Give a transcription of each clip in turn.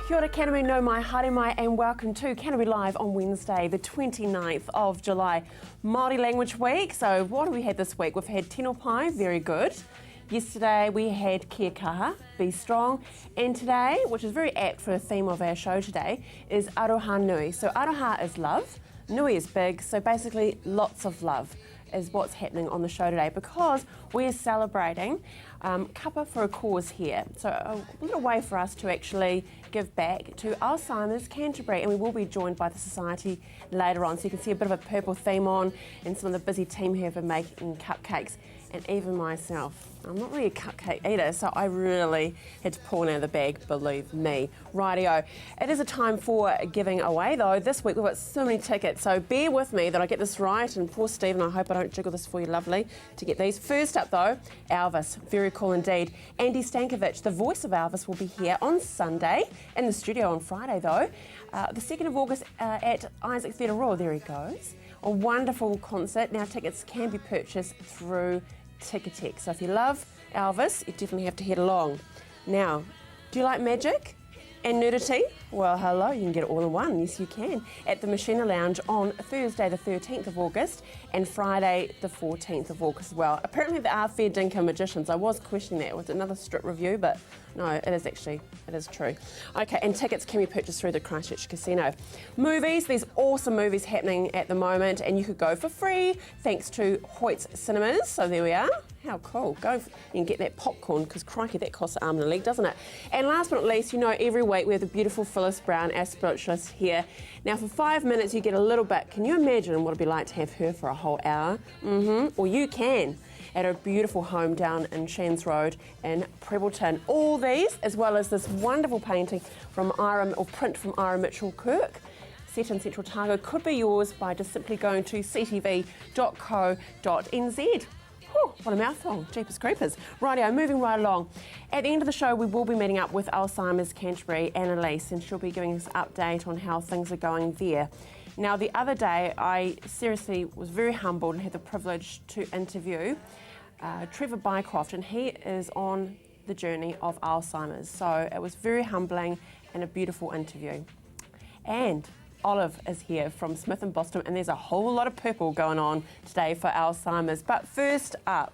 Kia ora Canterbury, no mai, haere mai, and welcome to Canterbury Live on Wednesday, the 29th of July, Māori Language Week. So what have we had this week? We've had tino pai, very good. Yesterday we had kia kaha, be strong. And today, which is very apt for the theme of our show today, is aroha nui. So aroha is love, nui is big, so basically lots of love is what's happening on the show today because we're celebrating Kapa for a cause here. So a little way for us to actually give back to Alzheimer's Canterbury, and we will be joined by the Society later on. So you can see a bit of a purple theme on and some of the busy team here for making cupcakes, and even myself. I'm not really a cupcake eater, so I really had to pull one out of the bag, believe me. Rightio. It is a time for giving away though. This week we've got so many tickets, so bear with me that I get this right, and poor Stephen, I hope I don't jiggle this for you lovely to get these. First up though, Elvis, very cool indeed. Andy Stankovic, the voice of Elvis, will be here on Sunday, in the studio on Friday though. The 2nd of August at Isaac Theatre Royal, there he goes. A wonderful concert. Now tickets can be purchased through Ticketek. So if you love Elvis, you definitely have to head along. Now, do you like magic and nudity? Well, hello, you can get it all in one. Yes, you can. At the Machina Lounge on Thursday, the 13th of August, and Friday, the 14th of August as well. Apparently there are fair dinkum magicians. I was questioning that with another strip review, but no, it is true. Okay, and tickets can be purchased through the Christchurch Casino. Movies, there's awesome movies happening at the moment, and you could go for free thanks to Hoyt's Cinemas. So there we are. How cool. You can get that popcorn, because crikey, that costs an arm and a leg, doesn't it? And last but not least, you know, every week we have the beautiful Phyllis Brown, our spiritualist, here. Now for 5 minutes you get a little bit. Can you imagine what it'd be like to have her for a whole hour? Or you can, at her beautiful home down in Shands Road in Prebbleton. All these, as well as this wonderful painting from print from Ira Mitchell Kirk, set in Central Otago, could be yours by just simply going to ctv.co.nz. Whew, what a mouthful, jeepers creepers. Rightio, moving right along. At the end of the show, we will be meeting up with Alzheimer's Canterbury, Annalise, and she'll be giving us an update on how things are going there. Now, the other day, I seriously was very humbled and had the privilege to interview Trevor Bycroft, and he is on the journey of Alzheimer's. So it was very humbling and a beautiful interview. And Olive is here from Smith & Boston, and there's a whole lot of purple going on today for Alzheimer's. But first up,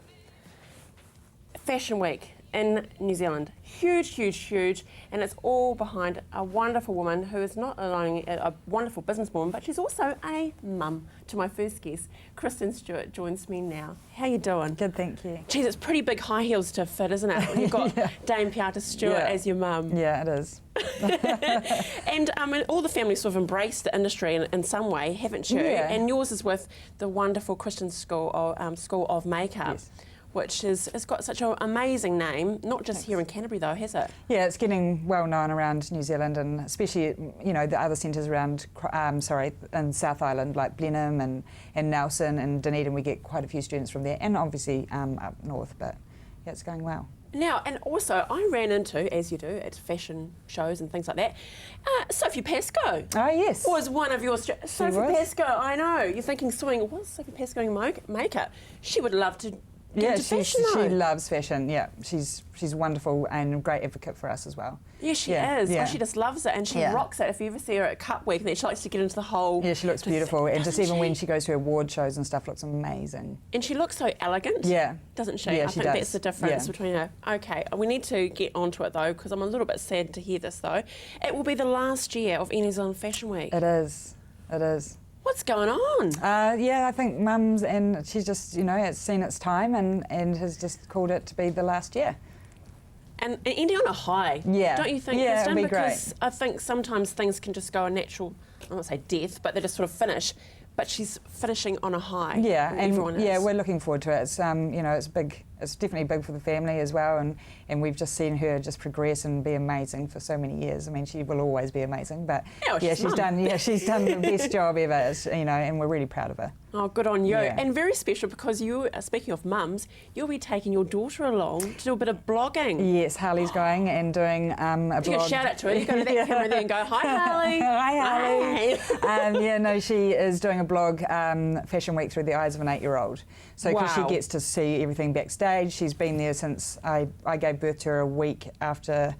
Fashion Week in New Zealand. Huge, huge, huge, and it's all behind a wonderful woman who is not only a wonderful businesswoman, but she's also a mum to my first guest. Kristen Stewart joins me now. How you doing? Good, thank you. Geez, it's pretty big high heels to fit, isn't it? When you've got Dame Piata Stewart as your mum. Yeah, it is. And all the families sort of embraced the industry in some way, haven't you? Yeah. And yours is with the wonderful Christian School of Makeup. Yes. Which it's got such an amazing name, not just here in Canterbury though, has it? Yeah, it's getting well known around New Zealand, and especially, you know, the other centres around, in South Island, like Blenheim and Nelson and Dunedin. We get quite a few students from there, and obviously up north, but yeah, it's going well. Now, and also I ran into, as you do, at fashion shows and things like that, Sophie Pascoe. Oh, yes. Was one of your... Sophie Pascoe, I know. You're thinking, what's Sophie Pascoe in makeup? She would love to... Yeah, she loves fashion. Yeah, she's wonderful and a great advocate for us as well. Yeah, she is. Yeah. Oh, she just loves it, and she rocks it. If you ever see her at Cup Week, then she likes to get into the whole... Yeah, she looks beautiful, and just even when she goes to award shows and stuff, looks amazing. And she looks so elegant. Yeah. Doesn't she? Yeah, I think that's the difference between her. Okay, we need to get onto it though, because I'm a little bit sad to hear this though. It will be the last year of New Zealand Fashion Week. It is. It is. What's going on? Yeah, I think Mum's, and she's just, you know, it's seen its time and has just called it to be the last year. And ending on a high, don't you think? Yeah, it'd be because great. I think sometimes things can just go a natural, I won't say death, but they just sort of finish. But she's finishing on a high. Yeah, and everyone is. We're looking forward to it. It's you know, it's big. It's definitely big for the family as well, and we've just seen her just progress and be amazing for so many years. I mean, she will always be amazing, but she's done the best job ever. You know, and we're really proud of her. Oh, good on you. Yeah. And very special because you, speaking of mums, you'll be taking your daughter along to do a bit of blogging. Yes, Harley's going and doing a blog. You can shout out to her. You go to that camera there and go, hi, Harley. Hi, Harley. She is doing a blog, Fashion Week Through the Eyes of an 8-year-old. So because she gets to see everything backstage. She's been there since I gave birth to her a week after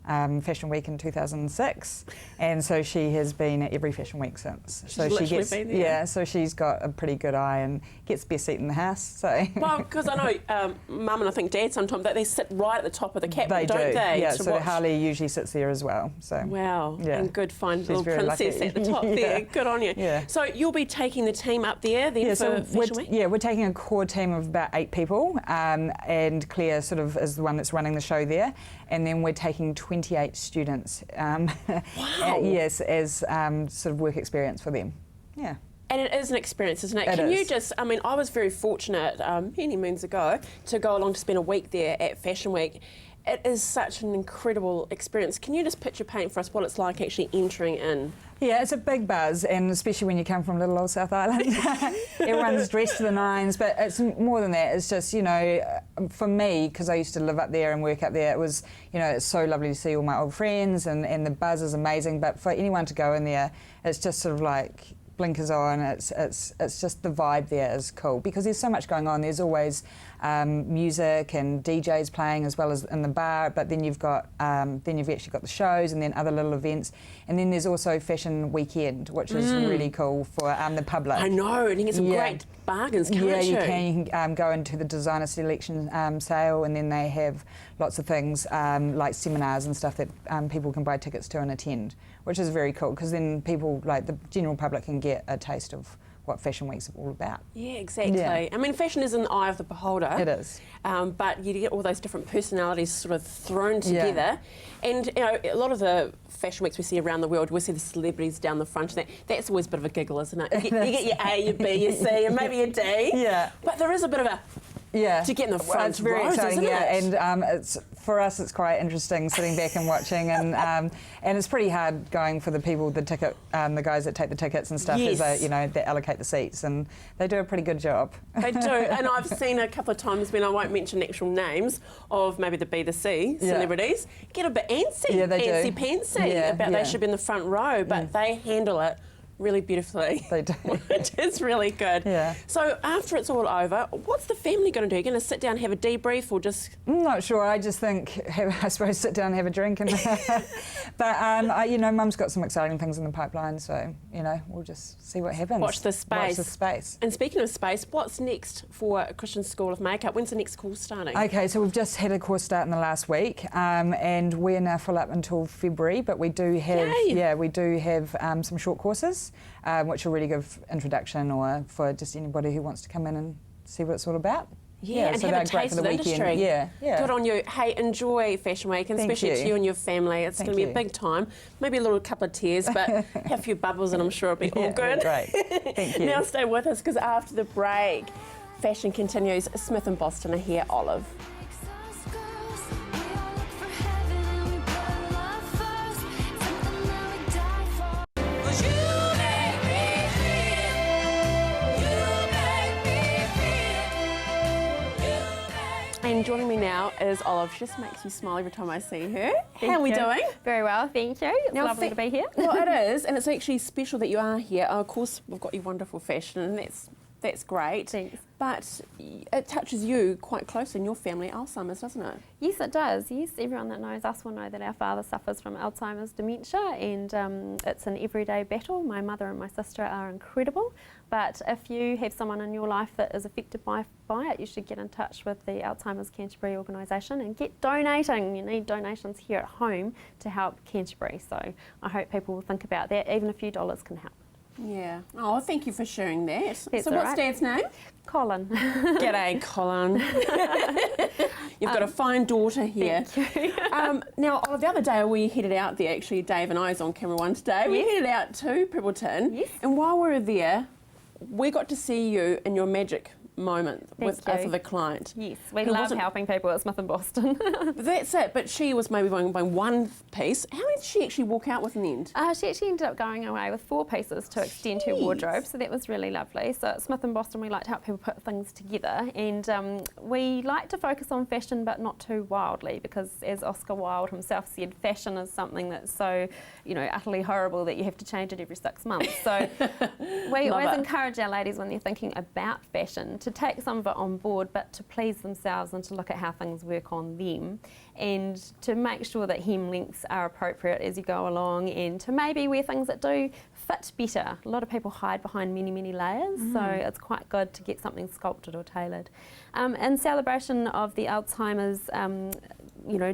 Fashion Week in 2006, and so she has been at every Fashion Week since. So she gets, so she's got a pretty good eye and gets best seat in the house. So well, because I know Mum and I think Dad sometimes they sit right at the top of the cap, don't do. they? Yeah, so Harley usually sits there as well. So wow, yeah. And good fine She's little princess lucky. at the top there. Good on you. Yeah. So you'll be taking the team up there then for Fashion Week? Yeah, we're taking a core team of about 8 people, and Claire sort of is the one that's running the show there, and then we're taking 28 students. Wow. Yes, as sort of work experience for them. Yeah. And it is an experience, isn't it? Can you just, I mean, I was very fortunate many moons ago to go along to spend a week there at Fashion Week. It is such an incredible experience. Can you just picture paint for us what it's like actually entering in? Yeah, it's a big buzz, and especially when you come from little old South Island. Everyone's dressed to the nines, but it's more than that. It's just, you know, for me, because I used to live up there and work up there, it was, you know, it's so lovely to see all my old friends, and the buzz is amazing. But for anyone to go in there, it's just sort of like blinkers on. It's just the vibe there is cool because there's so much going on. There's always music and DJs playing as well as in the bar, but then you've got then you've actually got the shows and then other little events, and then there's also Fashion Weekend, which is really cool for the public. I know, and you get some great bargains, can't you? Yeah, you can. You can go into the designer selection sale, and then they have lots of things like seminars and stuff that people can buy tickets to and attend, which is very cool because then people, like the general public, can get a taste of what Fashion Week's all about. Yeah, exactly. Yeah. I mean, fashion is in the eye of the beholder. It is. But you get all those different personalities sort of thrown together. And, you know, a lot of the Fashion Weeks we see around the world, we see the celebrities down the front. That's always a bit of a giggle, isn't it? You get your A, your B, your C, and maybe your D. Yeah. But there is a bit of a... Yeah, to get in the front it's very rows, exciting. isn't Yeah, it? and it's for us. It's quite interesting sitting back and watching, and it's pretty hard going for the people, the guys that take the tickets and stuff. Yes. As they allocate the seats, and they do a pretty good job. They do, and I've seen a couple of times when I won't mention actual names of maybe the B, the C celebrities get a bit antsy, antsy-pantsy about they should be in the front row, but they handle it really beautifully. They do. Which is really good. Yeah. So after it's all over, what's the family going to do? Are you going to sit down and have a debrief or just... I'm not sure. I just think, I suppose, sit down and have a drink. And but, Mum's got some exciting things in the pipeline, so, we'll just see what happens. Watch the space. Watch the space. And speaking of space, what's next for Christian School of Makeup? When's the next course starting? Okay, so we've just had a course start in the last week, and we're now full up until February, but we do have some short courses. Which are really good introduction or for just anybody who wants to come in and see what it's all about. Yeah, and so have a taste of the industry. Yeah. Good on you. Hey, enjoy Fashion Week, and especially to you and your family. It's going to be a big time. Maybe a little couple of tears, but have a few bubbles and I'm sure it'll be all good. Great. Thank you. Now stay with us because after the break, fashion continues. Smith and Boston are here, Olive. And joining me now is Olive. She just makes me smile every time I see her. How are we doing? Very well, thank you. It's lovely to be here. Well, it is, and it's actually special that you are here. Of course, we've got your wonderful fashion, and that's great. Thanks. But it touches you quite closely in your family, Alzheimer's, doesn't it? Yes, it does. Yes, everyone that knows us will know that our father suffers from Alzheimer's dementia, and it's an everyday battle. My mother and my sister are incredible, but if you have someone in your life that is affected by it, you should get in touch with the Alzheimer's Canterbury organisation and get donating. You need donations here at home to help Canterbury, so I hope people will think about that. Even a few dollars can help. Yeah. Oh, thank you for sharing that. That's so what's Dad's name? Colin. G'day, Colin. You've got a fine daughter here. Thank you. Now, the other day we headed out there, actually, Dave and I was on camera one today. Yes. We headed out to Pribbleton. Yes. And while we were there, we got to see you in your magic moment for the client. Yes, we love helping people at Smith and Boston. That's it, but she was maybe buying one piece. How many did she actually walk out with in the end? She actually ended up going away with 4 pieces to extend her wardrobe, so that was really lovely. So at Smith and Boston we like to help people put things together, and we like to focus on fashion but not too wildly, because as Oscar Wilde himself said, fashion is something that's so, utterly horrible that you have to change it every 6 months. So we always encourage our ladies when they're thinking about fashion to take some of it on board, but to please themselves and to look at how things work on them, and to make sure that hem lengths are appropriate as you go along, and to maybe wear things that do fit better. A lot of people hide behind many, many layers, so it's quite good to get something sculpted or tailored. In celebration of the Alzheimer's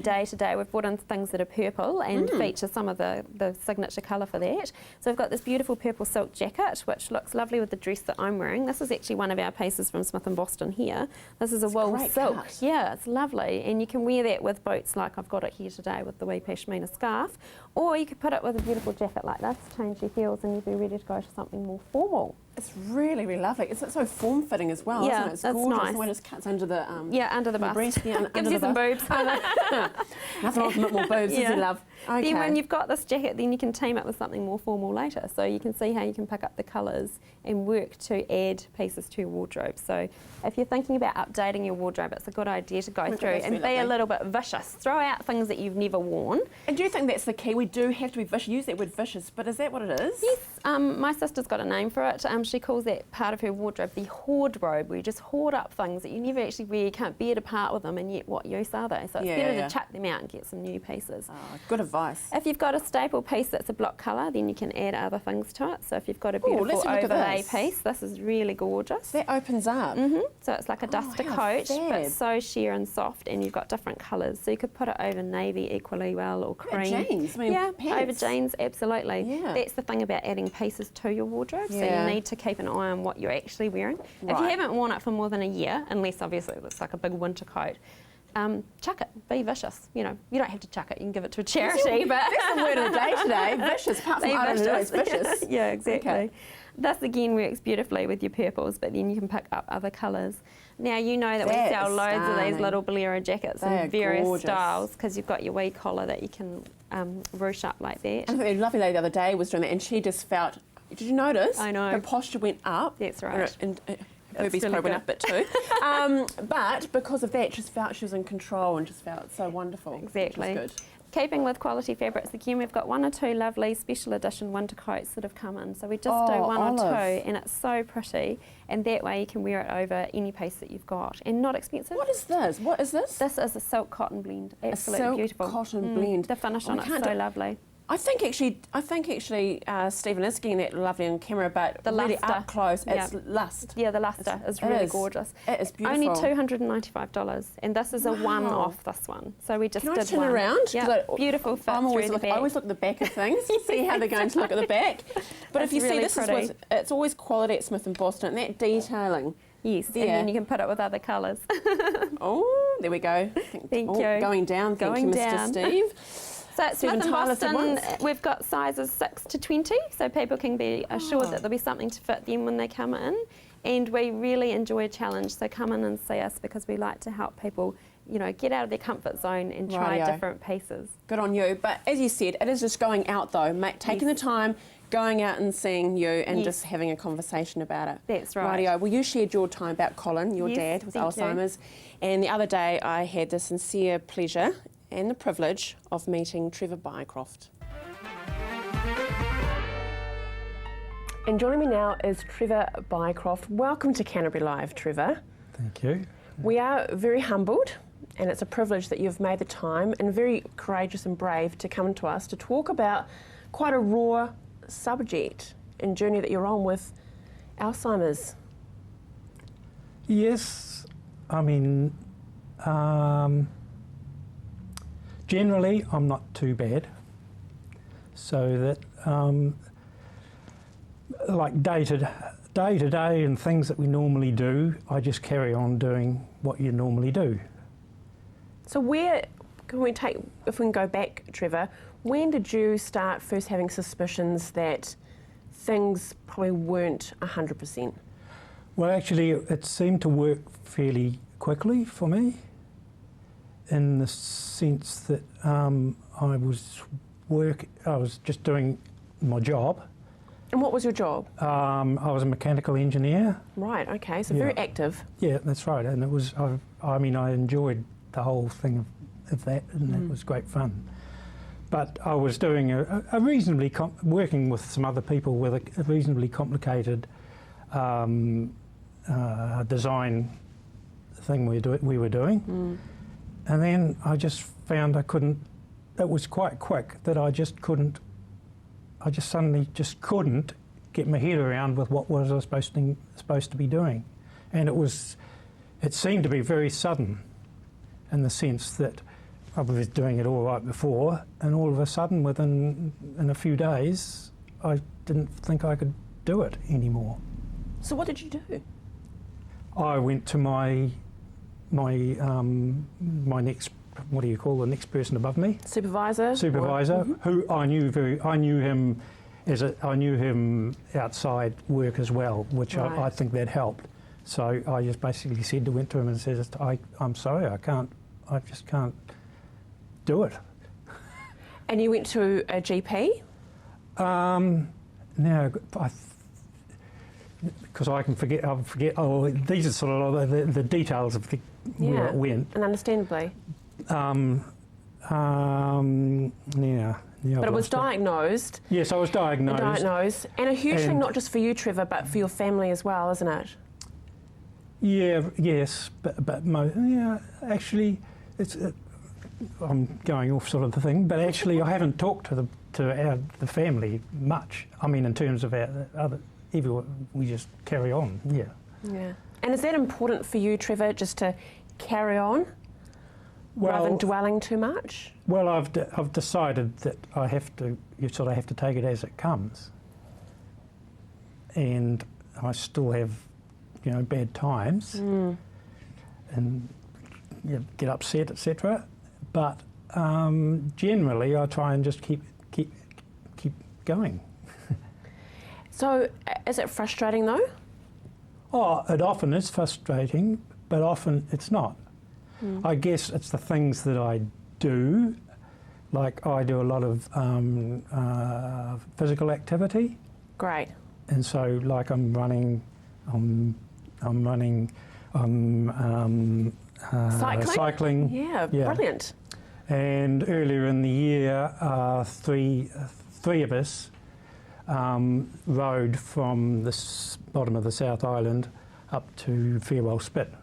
day today, we've brought in things that are purple and feature some of the signature colour for that. So we've got this beautiful purple silk jacket, which looks lovely with the dress that I'm wearing. This is actually one of our pieces from Smith & Boston here. This is a wool silk. Cut. Yeah, it's lovely. And you can wear that with boots like I've got it here today with the wee pashmina scarf. Or you could put it with a beautiful jacket like this, change your heels, and you'd be ready to go to something more formal. It's really, really lovely. It's so form-fitting as well, Yeah, isn't it? It's that's gorgeous. nice. The way it just cuts under the under the bust. breast. Yeah, Gives you some boobs. Nothing wrong with more boobs, Yeah. does he, love? Okay. Then when you've got this jacket, then you can team it with something more formal later. So you can see how you can pick up the colours and work to add pieces to your wardrobe. So if you're thinking about updating your wardrobe, it's a good idea to go through and be a little bit vicious. Throw out things that you've never worn. And do you think that's the key? We do have to be vicious. Use that word vicious, but is that what it is? Yes, my sister's got a name for it. She calls that part of her wardrobe the hoard robe, where you just hoard up things that you never actually wear, you can't bear to part with them, and yet what use are they? So it's better to chuck them out and get some new pieces. Oh, good advice. If you've got a staple piece that's a block colour, then you can add other things to it. So if you've got a beautiful overlay piece, this is really gorgeous. That opens up. So it's like a duster how coat, fab. but so sheer and soft, and you've got different colours. So you could put it over navy equally well, or cream. Jeans, Over pants. jeans, absolutely. Yeah. That's the thing about adding pieces to your wardrobe. So Yeah. you need to keep an eye on what you're actually wearing. If you Right. haven't worn it for more than a year, unless obviously it looks like a big winter coat, chuck it. Be vicious. You don't have to chuck it. You can give it to a charity, but That's the word of the day today. Vicious. Apart from Be I don't know, it's vicious. vicious. Yeah, exactly. Okay. This again works beautifully with your purples, but then you can pick up other colours. Now you know that we That sell is loads of these stunning. little bolero jackets They are in various gorgeous. styles, because you've got your wee collar that you can ruche up like that. I think the lovely lady the other day was doing that, and she just felt. Did you notice? I know. Her posture went up. That's right. And That's boobies really probably went up a bit too. But because of that, just felt she was in control and just felt so wonderful. Exactly. Which was good. Keeping with quality fabrics, again, we've got 1 or 2 lovely special edition winter coats that have come in. So we just do 1 or 2, and it's so pretty. And that way you can wear it over any piece that you've got, and not expensive. What is this? What is this? This is a silk cotton blend. Absolutely silk beautiful. cotton blend. The finish on we it's can't so do- lovely. I think actually Stephen is getting that lovely on camera, but The really luster. up close, Yeah. it's lust. Yeah, the luster is It really is. gorgeous. It is beautiful. Only $295, and this is a one Wow. off this one. So we just Can I did turn one. around? 'Cause Yeah, I- beautiful fit I through always the look. back. I always look at the back of things, see how they're going to look at the back. But if It's you see, really this is pretty. what it's always quality at Smith & Boston. And that detailing. Yes, there. and then you can put it with other colours. Oh, there we go. Thank you. Going down. Thank Going you, down. Mr. Steve. So at Stephen Smith & Tyler said Boston, once. we've got sizes 6 to 20, so people can be assured that there'll be something to fit them when they come in. And we really enjoy a challenge, so come in and see us, because we like to help people, get out of their comfort zone and try Rightio. different pieces. Good on you. But as you said, it is just going out though, taking the time, going out and seeing you, and Yes. just having a conversation about it. That's right. Rightio. Well, you shared your time about Colin, your Yes, dad with thank you. Alzheimer's, and the other day I had the sincere pleasure and the privilege of meeting Trevor Bycroft. And joining me now is Trevor Bycroft. Welcome to Canterbury Live, Trevor. Thank you. We are very humbled, and it's a privilege that you've made the time, and very courageous and brave to come to us to talk about quite a raw subject and journey that you're on with Alzheimer's. Yes, I mean, generally I'm not too bad. So that, like day to day and things that we normally do, I just carry on doing what you normally do. So where can we take, if we can go back, Trevor, when did you start first having suspicions that things probably weren't 100%? Well, actually, it seemed to work fairly quickly for me, in the sense that I was just doing my job. And what was your job? I was a mechanical engineer. Right, okay, so very active. Yeah, that's right, and it was. I enjoyed the whole thing of that, and it was great fun. But I was doing a reasonably working with some other people with a reasonably complicated design thing we were doing. And then I just found I couldn't, it was quite quick that I just suddenly just couldn't get my head around with what was I supposed to be doing. And it seemed to be very sudden in the sense that I was doing it all right before, and all of a sudden in a few days, I didn't think I could do it anymore. So what did you do? I went to my next, what do you call the next person above me? Supervisor, who I knew him outside work as well, which right. I think that helped. So I just basically went to him and said, I'm sorry, I just can't do it. And you went to a GP? Now, because I'll forget. Oh, these are sort of the details of where it went. And understandably. Yeah, but it was diagnosed. Yes, I was diagnosed. And a huge thing, not just for you, Trevor, but for your family as well, isn't it? Yes, but actually, I'm going off sort of the thing, but actually I haven't talked to the family much. I mean, in terms of we just carry on, yeah. Yeah. And is that important for you, Trevor, just to carry on rather than dwelling too much? Well, I've decided that you sort of have to take it as it comes. And I still have, bad times and get upset, etc. But generally, I try and just keep going. So, is it frustrating though? Oh, it often is frustrating, but often it's not. I guess it's the things that I do, like I do a lot of physical activity. Great. And so, like I'm running, cycling. Yeah, brilliant. And earlier in the year, three of us rode from the bottom of the South Island up to Farewell Spit.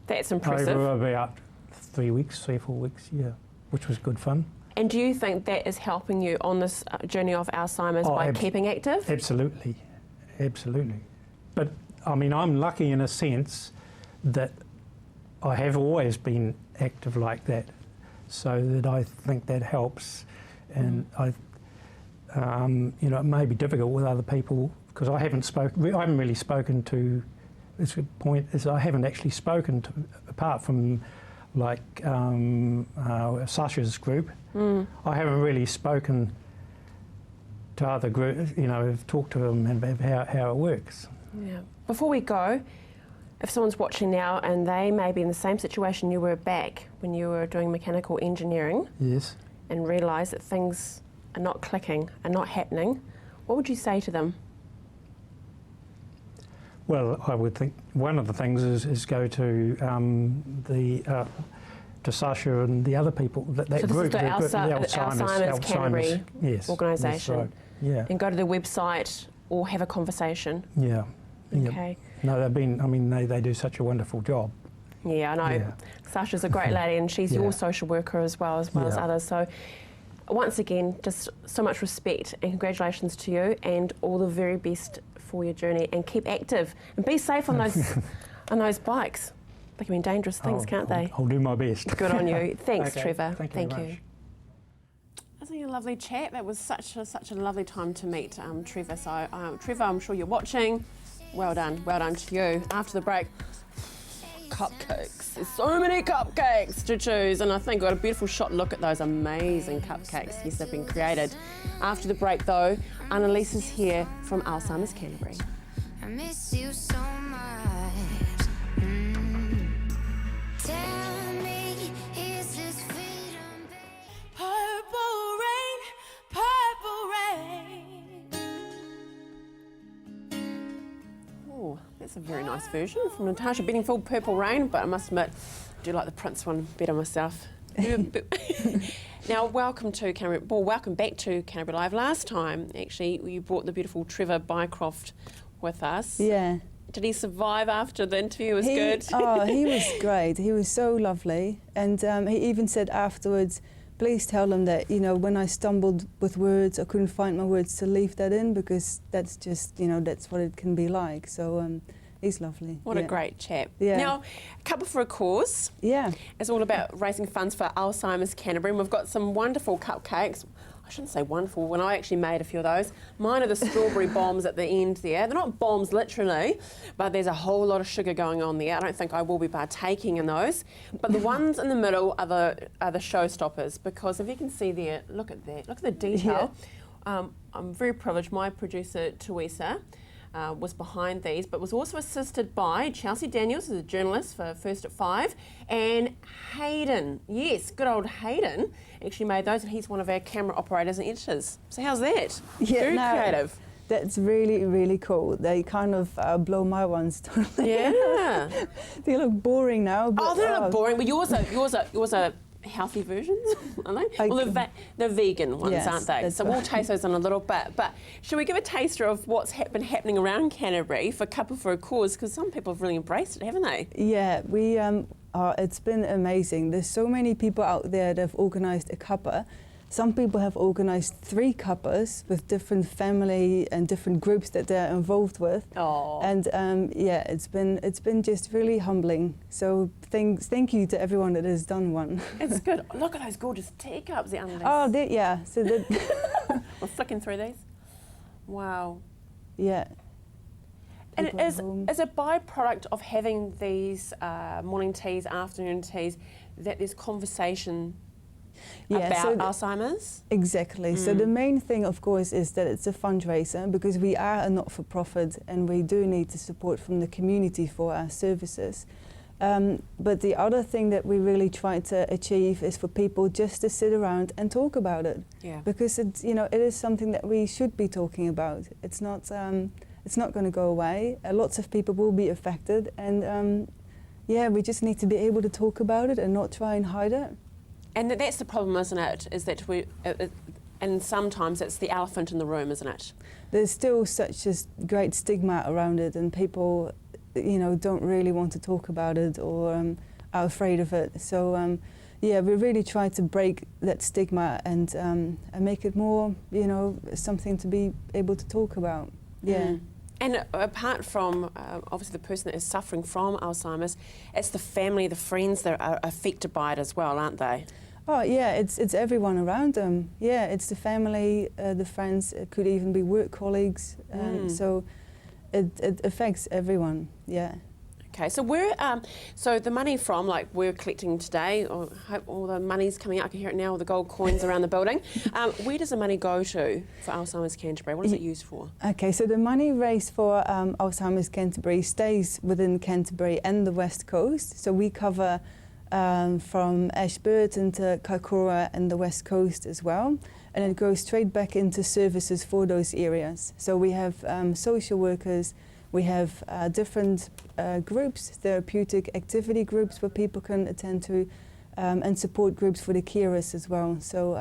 That's impressive. Over about 3 or 4 weeks, yeah, which was good fun. And do you think that is helping you on this journey of Alzheimer's by keeping active? Absolutely. But I mean, I'm lucky in a sense that I have always been active like that, so that I think that helps. And it may be difficult with other people because I haven't really spoken to. This point is I haven't actually spoken to, apart from like Sasha's group. I haven't really spoken to other groups. Talked to them about how it works. Yeah. Before we go, if someone's watching now and they may be in the same situation you were back when you were doing mechanical engineering, yes, and realise that things are not clicking, are not happening, what would you say to them? Well, I would think one of the things is go to to Sasha and the other people that so group, the Alzheimer's Canterbury organisation, right. Yeah, and go to their website or have a conversation. Yeah. Okay. No, they do such a wonderful job. Yeah, I know. Yeah. Sasha's a great lady, and she's your social worker as well as others. So, once again, just so much respect and congratulations to you, and all the very best for your journey. And keep active and be safe on those bikes. They can be dangerous things, can't they? I'll do my best. Good on you. Thanks, okay. Trevor. Thank you. Isn't it a lovely chat? That was such a lovely time to meet Trevor. So, Trevor, I'm sure you're watching. Well done to you. After the break, cupcakes. There's so many cupcakes to choose, and I think we've got a beautiful shot look at those amazing cupcakes. Yes, they've been created. After the break, though, Annalise is here from Alzheimer's Canterbury. I miss you so much. Tell me, is this freedom, babe? Purple rain, purple rain. Oh, that's a very nice version from Natasha Bedingfield, Purple Rain, but I must admit, I do like the Prince one better myself. Now, welcome back to Canterbury Live. Last time, actually, you brought the beautiful Trevor Bycroft with us. Yeah. Did he survive after the interview? Was good? Oh, he was great. He was so lovely. And he even said afterwards, please tell them that, you know, when I stumbled with words, I couldn't find my words, to leave that in, because that's just, you know, that's what it can be like. So he's lovely. What a great chap. Yeah. Now, Cuppa for a Cause. Yeah. It's all about raising funds for Alzheimer's Canterbury, and we've got some wonderful cupcakes. I shouldn't say wonderful, when I actually made a few of those. Mine are the strawberry bombs at the end there. They're not bombs literally, but there's a whole lot of sugar going on there. I don't think I will be partaking in those. But the ones in the middle are the showstoppers, because if you can see there, look at that, look at the detail. Yeah. I'm very privileged. My producer, Teresa, was behind these, but was also assisted by Chelsea Daniels, who's a journalist for First at 5, and Hayden. Yes, good old Hayden actually made those, and he's one of our camera operators and editors. So how's that? Yeah, very creative. That's really, really cool. They kind of blow my ones totally. Yeah. They look boring now. But, they're not boring, but yours are healthy versions, aren't they? Well, they're vegan ones, yes, aren't they? So we'll taste those in a little bit. But shall we give a taster of what's been happening around Canterbury for Cuppa for a Cause? Because some people have really embraced it, haven't they? Yeah, we it's been amazing. There's so many people out there that have organised a cuppa. Some people have organised 3 cuppas with different family and different groups that they're involved with. Oh. And yeah, it's been just really humbling. So thank you to everyone that has done one. It's good. Look at those gorgeous teacups there underneath. Oh, yeah. So We're flicking through these. Wow. Yeah. And it is a byproduct of having these morning teas, afternoon teas, that there's conversation about Alzheimer's? Exactly. So the main thing, of course, is that it's a fundraiser, because we are a not-for-profit and we do need the support from the community for our services. But the other thing that we really try to achieve is for people just to sit around and talk about it. Yeah. Because it's, you know, it is something that we should be talking about. It's not going to go away. Lots of people will be affected, and yeah, we just need to be able to talk about it and not try and hide it. And that's the problem, isn't it? Is that and sometimes it's the elephant in the room, isn't it? There's still such a great stigma around it, and people, you know, don't really want to talk about it or are afraid of it. So yeah, we really try to break that stigma and make it more, you know, something to be able to talk about. Yeah. Mm. And apart from obviously the person that is suffering from Alzheimer's, it's the family, the friends that are affected by it as well, aren't they? Oh yeah, it's everyone around them. Yeah, it's the family, the friends. It could even be work colleagues. So it affects everyone. Yeah. Okay, so so the money from, like, we're collecting today, or hope all the money's coming out, I can hear it now, all the gold coins around the building. Where does the money go to for Alzheimer's Canterbury? What is it used for? Okay, so the money raised for Alzheimer's Canterbury stays within Canterbury and the West Coast. So we cover from Ashburton to Kaikoura and the West Coast as well. And it goes straight back into services for those areas. So we have social workers, we have different groups, therapeutic activity groups where people can attend to, and support groups for the carers as well. So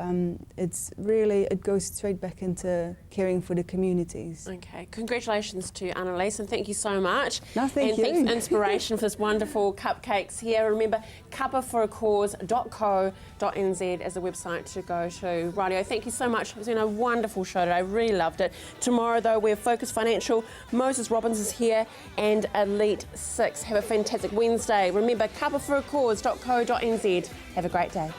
it goes straight back into caring for the communities. Okay, congratulations to Annalise, and thank you so much. No, thank you. And thanks for inspiration for this wonderful cupcakes here. Remember, cuppaforacause.co.nz is the website to go to. Rightio, thank you so much. It's been a wonderful show today. I really loved it. Tomorrow, though, we're Focus Financial. Moses Robbins is here, and Elite 6. Have a fantastic Wednesday. Remember, cuppaforacause.co.nz. Have a great day.